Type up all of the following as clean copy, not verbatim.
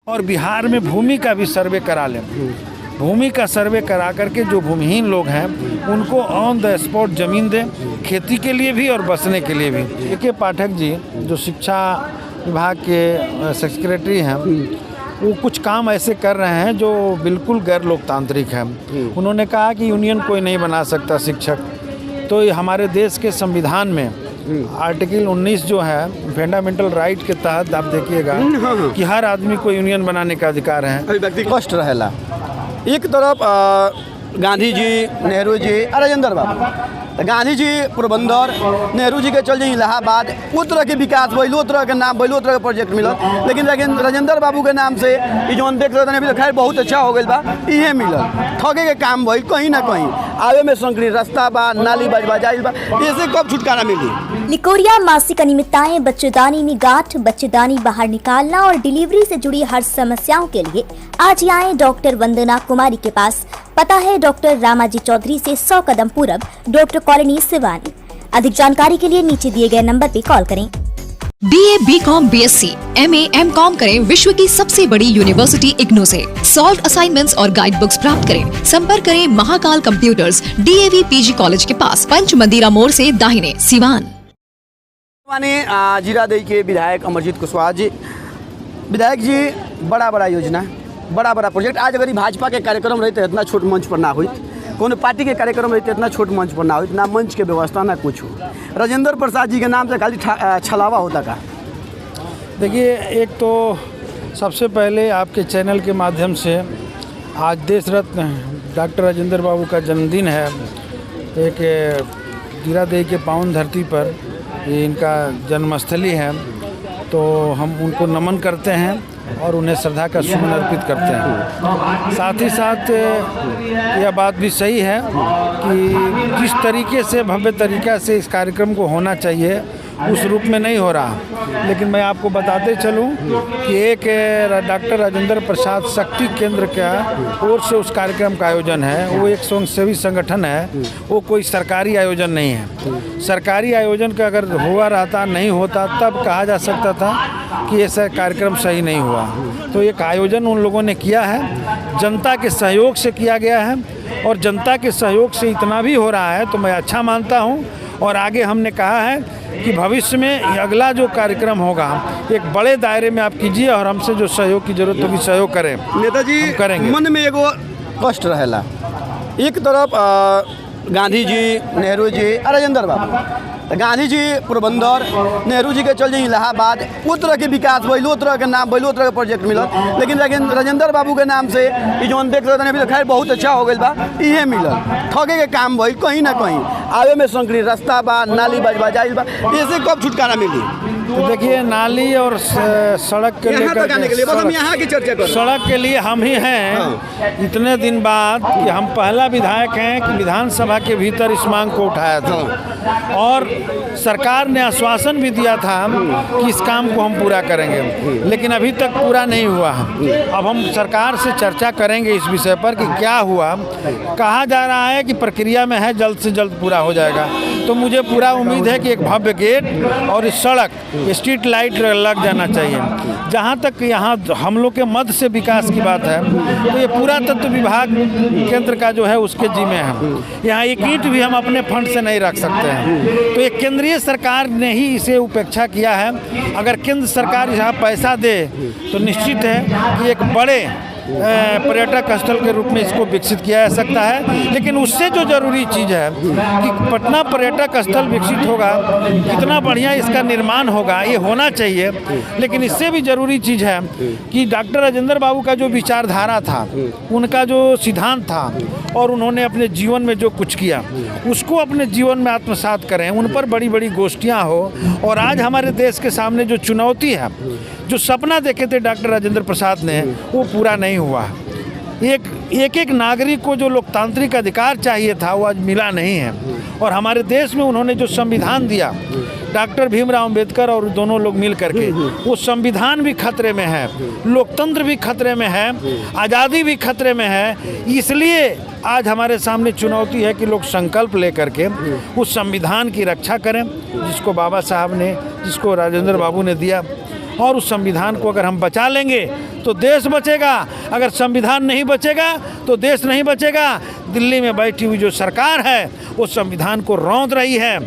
और बिहार में भूमि का भी सर्वे करा लें। भूमि का सर्वे करा करके जो भूमिहीन लोग हैं उनको ऑन द स्पॉट ज़मीन दें, खेती के लिए भी और बसने के लिए भी। के पाठक जी जो शिक्षा विभाग के सेक्रेटरी हैं, वो कुछ काम ऐसे कर रहे हैं जो बिल्कुल गैर लोकतांत्रिक हैं। उन्होंने कहा कि यूनियन कोई नहीं बना सकता शिक्षक। तो ये हमारे देश के संविधान में आर्टिकल 19 जो है फंडामेंटल राइट के तहत आप देखिएगा कि हर आदमी को यूनियन बनाने का अधिकार है। व्यक्ति कष्ट रहेला। एक तरफ गांधी जी, नेहरू जी, राजेंद्र बाबू, गांधी जी पोरबंदर, नेहरू जी के चल जाए इलाहाबाद, वो तरह के विकास भइल, वो तरह के नाम भइल, वो तरह के प्रोजेक्ट मिलल। लेकिन राजेंद्र बाबू के नाम से ये जो देख रहे हैं खैर बहुत अच्छा हो गई बा, इहे मिलल। ठगे के काम भइल कहीं ना कहीं, आवे में संकरी रास्ता बा, नाली बजबा जाइल बा, इससे कब छुटकारा मिली? निकोरिया मासिक अनियमितताएं, बच्चेदानी में गांठ, बच्चेदानी बाहर निकालना और डिलीवरी से जुड़ी हर समस्याओं के लिए आज ही आए डॉक्टर वंदना कुमारी के पास। पता है डॉक्टर रामाजी चौधरी से 100 कदम पूरब, डॉक्टर कॉलोनी सिवानी। अधिक जानकारी के लिए नीचे दिए गए नंबर पे कॉल करें। BA, BCom, BSc, MA, MCom करें विश्व की सबसे बड़ी यूनिवर्सिटी इग्नू से। सॉल्व असाइनमेंट्स और गाइड बुक्स प्राप्त करें। संपर्क करें Mahakal computers, DAV PG college के पास, पंच मंदिरा मोड़ से दाहिने, सिवान। जीरादेई के विधायक अमरजीत कुशवाहा जी, विधायक जी, बड़ा योजना, बड़ा प्रोजेक्ट। आज अगर भाजपा के कार्यक्रम रहते इतना छोट मंच पर ना हुई, कोनो पार्टी के कार्यक्रम रहते इतना छोट मंच पर ना हुई, ना मंच के व्यवस्था ना कुछ हो। राजेंद्र प्रसाद जी के नाम से खाली छलावा होता का। देखिए, एक तो सबसे पहले आपके चैनल के माध्यम से आज देश रत्न डॉक्टर राजेंद्र बाबू का जन्मदिन है। एक जीरादेई के पावन धरती पर ये इनका जन्मस्थली है, तो हम उनको नमन करते हैं और उन्हें श्रद्धा का सुमन अर्पित करते हैं। साथ ही साथ यह बात भी सही है कि जिस तरीके से भव्य तरीक़ा से इस कार्यक्रम को होना चाहिए उस रूप में नहीं हो रहा। लेकिन मैं आपको बताते चलूं कि एक डॉक्टर राजेंद्र प्रसाद शक्ति केंद्र का ओर से उस कार्यक्रम का आयोजन है। वो एक स्वयंसेवी संगठन है, वो कोई सरकारी आयोजन नहीं है। सरकारी आयोजन का अगर हुआ रहता नहीं होता तब कहा जा सकता था कि ऐसा कार्यक्रम सही नहीं हुआ। तो एक आयोजन उन लोगों ने किया है, जनता के सहयोग से किया गया है और जनता के सहयोग से इतना भी हो रहा है तो मैं अच्छा मानता हूँ। और आगे हमने कहा है कि भविष्य में अगला जो कार्यक्रम होगा एक बड़े दायरे में आप कीजिए और हमसे जो सहयोग की जरूरत होगी सहयोग करें। नेताजी, करेंगे। मन में एगो कष्ट रहेला। एक तरफ गांधी जी, नेहरू जी, राजेंद्र बाबू, गांधी जी पोरबंदर, नेहरू जी के चल जाए इलाहाबाद, वो तरह के विकास भइल, वो तरह के नाम भइल, वो तरह के प्रोजेक्ट मिलल। लेकिन राजेंद्र बाबू के नाम से ये जो देख रहे हैं खैर बहुत अच्छा हो गई बा, इहे मिलल। ठगे के काम भइल कहीं ना कहीं, आवे में संकरी रास्ता बा, नाली बजबा जाइल बा, इससे कब छुटकारा मिली? तो देखिए, नाली और सड़क के लिए बस हम यहाँ की चर्चा करें। सड़क के लिए हम ही हैं। इतने दिन बाद कि हम पहला विधायक हैं कि विधानसभा के भीतर इस मांग को उठाया था और सरकार ने आश्वासन भी दिया था कि इस काम को हम पूरा करेंगे, लेकिन अभी तक पूरा नहीं हुआ। अब हम सरकार से चर्चा करेंगे इस विषय पर कि क्या हुआ। कहा जा रहा है कि प्रक्रिया में है, जल्द से जल्द पूरा हो जाएगा। तो मुझे पूरा उम्मीद है कि एक भव्य गेट और इस सड़क स्ट्रीट लाइट लग जाना चाहिए। जहाँ तक यहाँ हम लोग के मध्य से विकास की बात है तो ये पूरा तत्व विभाग केंद्र का जो है उसके जिम्मे है। यहाँ एक ईंट भी हम अपने फंड से नहीं रख सकते हैं। तो एक केंद्रीय सरकार ने ही इसे उपेक्षा किया है। अगर केंद्र सरकार यहाँ पैसा दे तो निश्चित है कि एक बड़े पर्यटक स्थल के रूप में इसको विकसित किया जा सकता है। लेकिन उससे जो ज़रूरी चीज़ है कि पटना पर्यटक स्थल विकसित होगा, कितना बढ़िया इसका निर्माण होगा, ये होना चाहिए। लेकिन इससे भी ज़रूरी चीज़ है कि डॉक्टर राजेंद्र बाबू का जो विचारधारा था, उनका जो सिद्धांत था और उन्होंने अपने जीवन में जो कुछ किया उसको अपने जीवन में आत्मसात करें, उन पर बड़ी बड़ी गोष्ठियाँ हो। और आज हमारे देश के सामने जो चुनौती है, जो सपना देखे थे डॉक्टर राजेंद्र प्रसाद ने, वो पूरा नहीं हुआ। एक नागरिक को जो लोकतांत्रिक अधिकार चाहिए था वो आज मिला नहीं है। और हमारे देश में उन्होंने जो संविधान दिया, डॉक्टर भीमराव अंबेडकर और दोनों लोग मिल करके, वो संविधान भी खतरे में है, लोकतंत्र भी खतरे में है, आज़ादी भी खतरे में है। इसलिए आज हमारे सामने चुनौती है कि लोग संकल्प लेकर के उस संविधान की रक्षा करें जिसको बाबा साहब ने, जिसको राजेंद्र बाबू ने दिया। और उस संविधान को अगर हम बचा लेंगे तो देश बचेगा, अगर संविधान नहीं बचेगा तो देश नहीं बचेगा। दिल्ली में बैठी हुई जो सरकार है वो संविधान को रौंद रही है,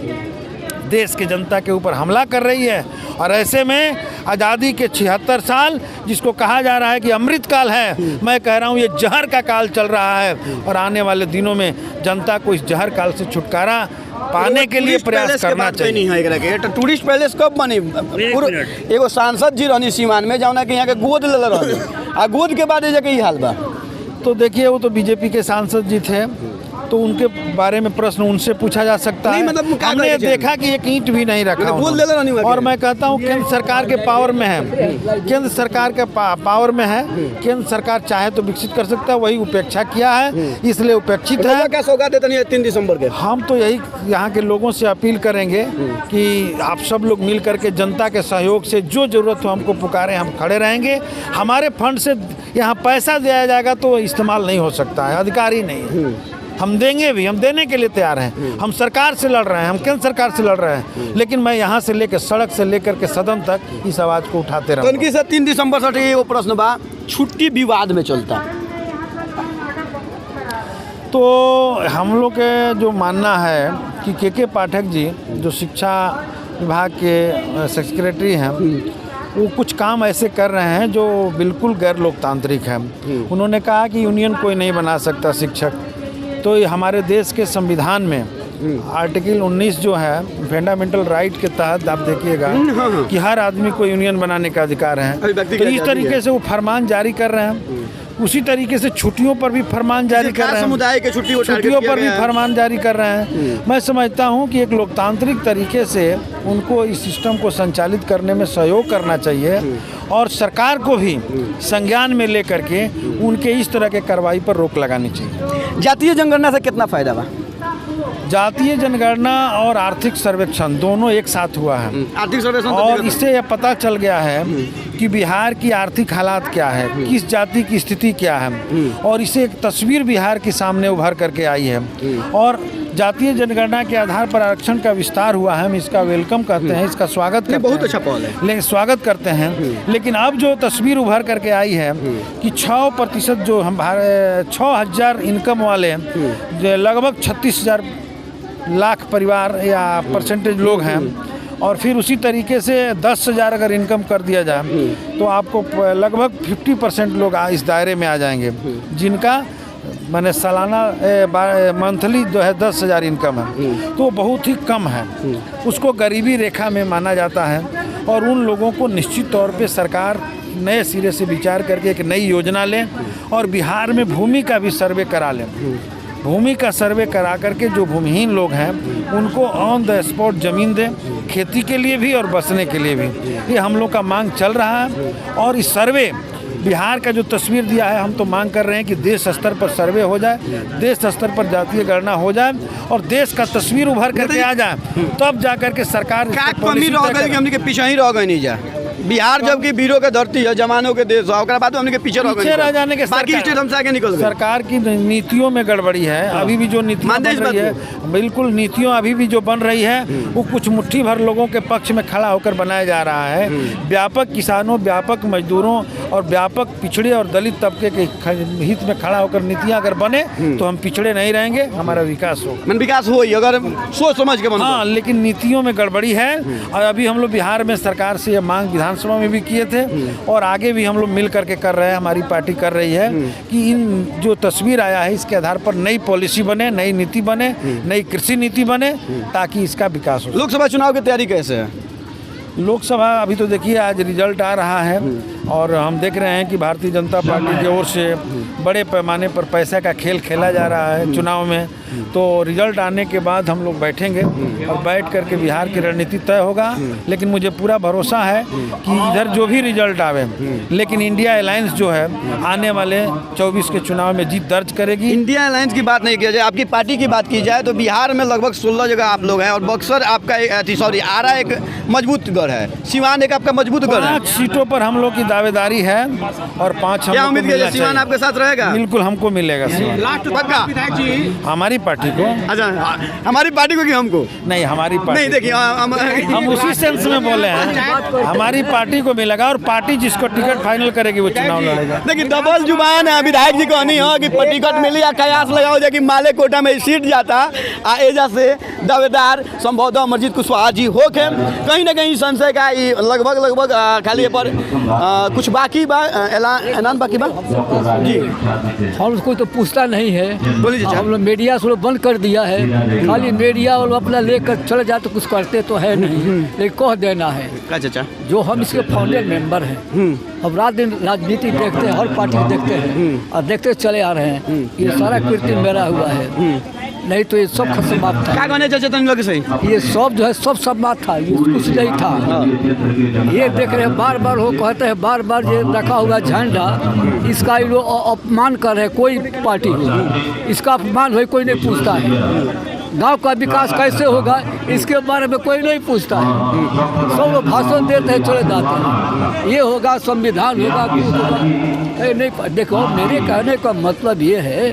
देश की जनता के ऊपर हमला कर रही है। और ऐसे में आज़ादी के 76 साल जिसको कहा जा रहा है कि अमृत काल है, मैं कह रहा हूँ ये जहर का काल चल रहा है। और आने वाले दिनों में जनता को इस जहर काल से छुटकारा पाने के लिए प्रयास करना चाहिए। टूरिस्ट पैलेस कब बनी? एगो सांसद जी रहनी सीमान में, जौना कि यहाँ के गोद ले रहनी, आ गोद के बाद ये हाल बा। तो देखिए वो तो बीजेपी के सांसद जी थे, तो उनके बारे में प्रश्न उनसे पूछा जा सकता है। मतलब हमने देखा कि एक ईंट भी नहीं रखा और मैं कहता हूँ केंद्र सरकार के पावर में है, केंद्र सरकार के पावर में है। केंद्र सरकार चाहे तो विकसित कर सकता है, वही उपेक्षा किया है, इसलिए उपेक्षित है। क्या सौगात देते नहीं 3 दिसंबर के? हम तो यही यहाँ के लोगों से अपील करेंगे कि आप सब लोग मिल करके जनता के सहयोग से जो ज़रूरत हो हमको पुकारें, हम खड़े रहेंगे। हमारे फंड से यहाँ पैसा दिया जाएगा तो इस्तेमाल नहीं हो सकता है, अधिकार ही नहीं है। हम देंगे भी, हम देने के लिए तैयार हैं। हम सरकार से लड़ रहे हैं, हम केंद्र सरकार से लड़ रहे हैं, लेकिन मैं यहाँ से लेकर सड़क से लेकर के सदन तक इस आवाज़ को उठाते रहूँगा। तो उनकी सर 3 दिसंबर से वो प्रश्न बा, छुट्टी विवाद में चलता, तो हम लोग के जो मानना है कि के पाठक जी जो शिक्षा विभाग के सेक्रेटरी हैं, वो कुछ काम ऐसे कर रहे हैं जो बिल्कुल गैर लोकतांत्रिक हैं। उन्होंने कहा कि यूनियन कोई नहीं बना सकता शिक्षक, तो ये हमारे देश के संविधान में आर्टिकल 19 जो है फंडामेंटल राइट के तहत आप देखिएगा कि हर आदमी को यूनियन बनाने का अधिकार है। तो इस तरीके से वो फरमान जारी कर रहे हैं। उसी तरीके से छुट्टियों पर भी फरमान जारी कर रहे हैं, समुदाय के छुट्टियों पर भी फरमान जारी कर रहे हैं। मैं समझता हूं कि एक लोकतांत्रिक तरीके से उनको इस सिस्टम को संचालित करने में सहयोग करना चाहिए और सरकार को भी संज्ञान में लेकर के उनके इस तरह के कार्रवाई पर रोक लगानी चाहिए। जातीय जनगणना से कितना फायदा बा? जातीय जनगणना और आर्थिक सर्वेक्षण दोनों एक साथ हुआ है, आर्थिक सर्वेक्षण, और इससे यह पता चल गया है कि बिहार की आर्थिक हालात क्या है, किस जाति की स्थिति क्या है, और इसे एक तस्वीर बिहार के सामने उभर करके आई है। और जातीय जनगणना के आधार पर आरक्षण का विस्तार हुआ है, हम इसका वेलकम करते हैं, इसका स्वागत करते हैं, बहुत अच्छा पहल है, लेकिन स्वागत करते हैं। लेकिन अब जो तस्वीर उभर करके आई है कि 6% जो हम 6,000 इनकम वाले लगभग 36,000 लाख परिवार या परसेंटेज लोग हैं, और फिर उसी तरीके से 10,000 अगर इनकम कर दिया जाए तो आपको लगभग 50% लोग इस दायरे में आ जाएंगे जिनका मैंने सालाना मंथली जो है 10,000 इनकम है, तो बहुत ही कम है। उसको गरीबी रेखा में माना जाता है, और उन लोगों को निश्चित तौर पे सरकार नए सिरे से विचार करके एक नई योजना लें और बिहार में भूमि का भी सर्वे करा लें। भूमि का सर्वे करा करके जो भूमिहीन लोग हैं उनको ऑन द स्पॉट ज़मीन दें, खेती के लिए भी और बसने के लिए भी। ये हम लोग का मांग चल रहा है, और इस सर्वे बिहार का जो तस्वीर दिया है, हम तो मांग कर रहे हैं कि देश स्तर पर सर्वे हो जाए, देश स्तर पर जातीय गणना हो जाए और देश का तस्वीर उभर करके आ जाए, तब जा करके सरकार हमने के पीछे ही रह गए नहीं जा। बिहार जबकि वीरों के धरती है, जवानों के देश है, बाद हमने के पीछे रह जाने के बाकी स्टेट हमसे आगे निकल गए। सरकार की नीतियों में गड़बड़ी है। अभी भी जो नीतियाँ बन रही है, बिल्कुल नीतियों अभी भी जो बन रही है वो कुछ मुट्ठी भर लोगों के पक्ष में खड़ा होकर बनाया जा रहा है। व्यापक किसानों, व्यापक मजदूरों और व्यापक पिछड़े और दलित तबके के हित में खड़ा होकर नीतियाँ अगर बने तो हम पिछड़े नहीं रहेंगे, हमारा विकास हो। विकास हो अगर सोच समझ के बनो। हाँ, लेकिन नीतियों में गड़बड़ी है। और अभी हम लोग बिहार में सरकार से यह मांग विधानसभा में भी किए थे और आगे भी हम लोग मिल करके कर रहे हैं, हमारी पार्टी कर रही है कि इन जो तस्वीर आया है इसके आधार पर नई पॉलिसी बने, नई नीति बने, नई कृषि नीति बने, ताकि इसका विकास हो। लोकसभा चुनाव की तैयारी कैसे है? लोकसभा अभी तो देखिए आज रिजल्ट आ रहा है और हम देख रहे हैं कि भारतीय जनता पार्टी की ओर से बड़े पैमाने पर पैसे का खेल खेला जा रहा है चुनाव में। तो रिजल्ट आने के बाद हम लोग बैठेंगे और बैठ करके बिहार की रणनीति तय होगा। लेकिन मुझे पूरा भरोसा है कि इधर जो भी रिजल्ट आवे, लेकिन इंडिया अलायंस जो है आने वाले 24 के चुनाव में जीत दर्ज करेगी। इंडिया अलायंस की बात नहीं किया जाए, आपकी पार्टी की बात की जाए तो बिहार में लगभग 16 जगह आप लोग हैं और बक्सर आपका आरा एक मजबूत गढ़ है, सिवान एक आपका मजबूत गढ़ है। 5 सीटों पर हम लोग की दावेदारी है और 5 क्या हमको उम्मीद मिलना कीजिए सिवान चाहिए। आपके साथ रहेगा? बिल्कुल हमको मिलेगा सिवान। लास्ट पक्का हमारी पार्टी को अच्छा, हमारी पार्टी को कि हमको? नहीं, हमारी नहीं पार्टी देखिए हम उसी सेंस में बोले हैं, हमारी पार्टी को मिलेगा और पार्टी जिसको टिकट फाइनल करेगी वो चुनाव लड़ेगा। देखिए डबल जुबान है, विधायक जी कहनी हो कि टिकट मिली या कयास लगाओ जाए कि माले कोटा में सीट जाता आ एजा से दावेदार संभवतः अमरजीत कुशवाहा जी हो के कहीं ना कहीं संशय का ये लगभग खाली पर कुछ बाकी बा ऐलान बाकी बा जी। हम उसको तो पूछता नहीं है, बोलिए चाचा। हम लोग मीडिया से बंद कर दिया है, खाली मीडिया वालों अपना लेकर चले जाते, कुछ करते तो है नहीं, लेकिन कह देना है। क्या चाचा? जो हम इसके फाउंडर मेंबर हैं, अब रात दिन राजनीति देखते हैं, हर पार्टी देखते हैं और देखते चले आ रहे हैं। ये सारा कीर्ति मेरा हुआ है, नहीं तो ये सब समाप्त था। क्या कहने चाचा तुम लोग सही? ये सब जो है सब समाप्त था, ये कुछ नहीं था। ये देख रहे हैं बार बार वो कहते हैं, बार बार ये रखा हुआ झंडा, इसका ये लोग अपमान कर रहे हैं, कोई पार्टी हो इसका अपमान हो कोई नहीं पूछता है। गांव का विकास कैसे होगा इसके बारे में कोई नहीं पूछता है, सब लोग भाषण देते हैं चले जाते हैं। ये होगा संविधान होगा, कुछ होगा नहीं। देखो मेरे कहने का मतलब ये है